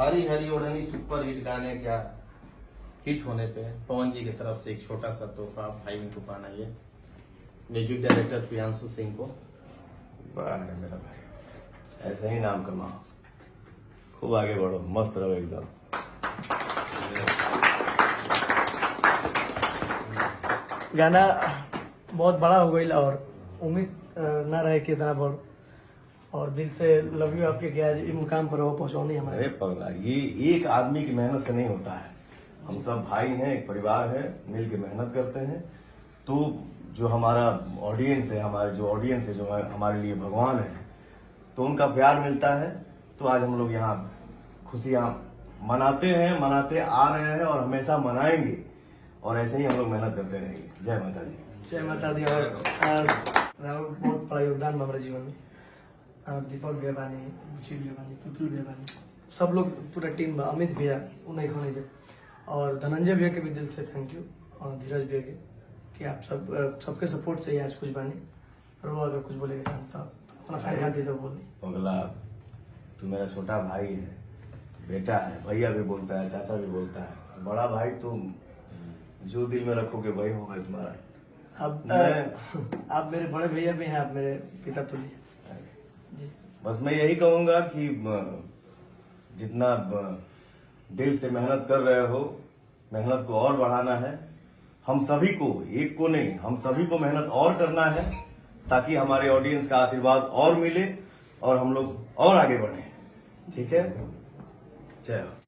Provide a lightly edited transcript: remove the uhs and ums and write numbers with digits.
हरी हरी ओढ़नी super hit गाने क्या हिट होने पे पवन जी की तरफ से एक छोटा सा तोहफा भाई को पाना ये म्यूजिक डायरेक्टर प्रियांशु सिंह को। वाह रे मेरा भाई, ऐसे ही नाम कमाओ, खूब आगे बढ़ो, मस्त रहो एकदम। गाना बहुत बड़ा हो गई और उम्मीद ना रहे कि इतना बड़, और दिल से लव यू आपके क्या इस मुकाम पर हो पहुंचाने हमारे। अरे पगला, ये एक आदमी की मेहनत से नहीं होता है। हम सब भाई हैं, एक परिवार है, मिल के मेहनत करते हैं। तो जो हमारा ऑडियंस है, जो हमारे लिए भगवान है, तो उनका प्यार मिलता है। तो आज हम लोग यहाँ खुशियां मनाते आ रहे हैं और हमेशा मनाएंगे, और ऐसे ही हम लोग मेहनत करते रहेंगे। जय माता दी। जय माता दी। और राहुल बहुत बड़ा योगदान बा हमारे जीवन में। दीपक भैया बानी, बुची भैया बानी, पुतुल भैया बानी, सब लोग पूरा टीम बा। अमित भैया उन्हें खाने दे, और धनंजय भैया के भी दिल से थैंक यू, और धीरज भैया के कि आप सबके सपोर्ट से ही आज कुछ बानी। और वो अगर कुछ बोलेगा तो अपना फैन खाते तो बोल। पगला, तू मेरा छोटा भाई है, बेटा है, भैया भी बोलता है, चाचा भी बोलता है, बड़ा भाई तुम जो दिल में रखोगे वही होगा तुम्हारा। आप मेरे बड़े भैया भी हैं, आप मेरे पिता तुल्य जी। बस मैं यही कहूंगा कि जितना दिल से मेहनत कर रहे हो, मेहनत को और बढ़ाना है। हम सभी को, एक को नहीं, हम सभी को मेहनत और करना है, ताकि हमारे ऑडियंस का आशीर्वाद और मिले और हम लोग और आगे बढ़े। ठीक है, जय हो।